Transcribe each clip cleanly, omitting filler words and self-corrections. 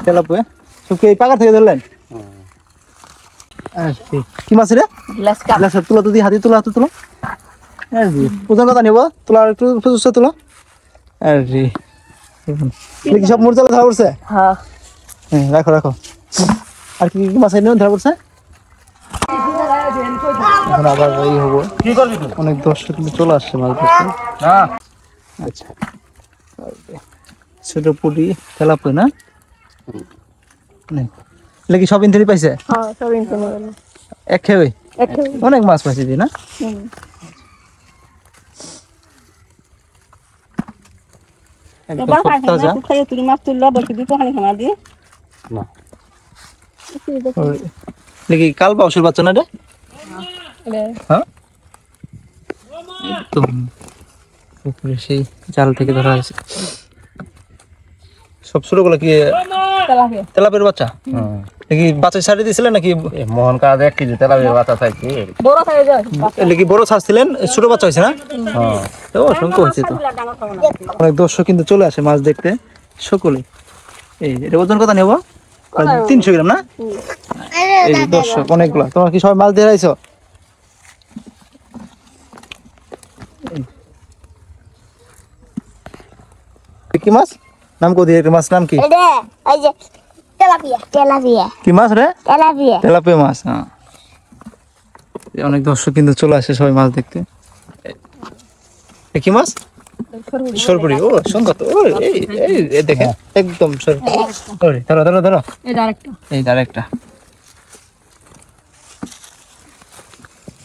tilapia শুকিয়ে পাকা থেকে ধরলেন কি মাছ রে গ্লাস তুলো তো দিয়ে হাতে তুলো হাতে তুলো ওজন কথা নেব তোলা একটু তুলো আরে কি সব মুরজাল ধরা পড়ছে হ্যাঁ রাখো রাখো আর কি কি মাছ ধরা পড়ছে এখন আবার এই হবো কি করবি তুই অনেক দর্শক কিন্তু চলে আসছে মাছ ধরতে না আচ্ছা ছোট পুঁটি তেলাপিয়া না কি সব ইনথেরি পাইছে হ্যাঁ সব ইনথেরি এক খেয়ে অনেক মাছ পাইছে দি না এবার খাইয়ে তুই মাছ তুললা বসে দিতে খানি খানা দিয়ে না দেখি কাল বাউসের বাচ্চা না রে হ্যাঁ একদম পুকুরে সেই জাল থেকে ধরা হয়েছে সব ছোটগুলো কি তেলাপিয়ার বাচ্চা নাকি বাচ্চা ছাড়িয়ে দিয়েছিলেন নাকি মোহন কাজ 1 কেজি তেলাপিয়ার বাচ্চা চাইছি বড় থাকে যায় নাকি বড় ছাড়ছিলেন ছোট বাচ্চা হয়েছে না তো অসংখ্য হয়েছে তো অনেক দর্শক কিন্তু চলে আসে মাছ দেখতে সকলে এই এটা ওজন কত নেব 300 গ্রাম না এই দর্শক অনেকগুলা তোমরা কি সবাই মাছ দিয়ে আইছো কি মাছ নাম কো দিয়ে মাছ নাম কি এটা এই যে তেলাপিয়া কি মাছ রে তেলাপিয়া মাছ হ্যাঁ অনেক দর্শক কিন্তু চলে আসে সবাই মাছ দেখতে কি মাছ সরপুরি ও সুন্দর তো এই এই দেখেন একদম সরপুরি ধরো ধরো ধরো এই আরেকটা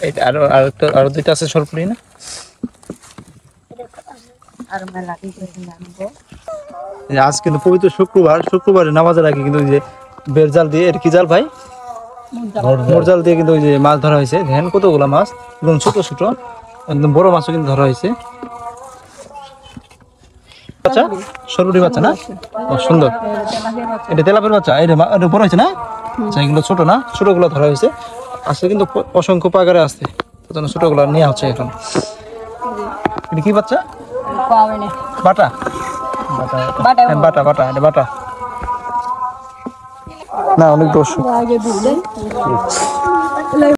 এইটা আরো দুইটা আছে সরপুরি না আর মেলা আজ কিন্তু পবিত্র শুক্রবারে নামাজের আগে কিন্তু ওই যে বের জাল দিয়ে এর কি জাল ভাই মোর জাল দিয়ে কিন্তু ওই যে মাছ ধরা হয়েছে ধ্যান কতগুলা মাছ একদম ছোট ছোট একদম বড় মাছও কিন্তু ধরা হয়েছে বাচ্চা সরপুরি বাচ্চা না সুন্দর এটা তেলাপিয়ার বাচ্চা এটা বড় হয়েছে না আচ্ছা এগুলো ছোট না ছোটগুলো ধরা হয়েছে আজকে কিন্তু অসংখ্য পাগারে আসছে ছোটগুলো নেওয়া হচ্ছে এখন এটা কি বাচ্চা বাটা বাটা বাটা বাটা না অনেক দর্শক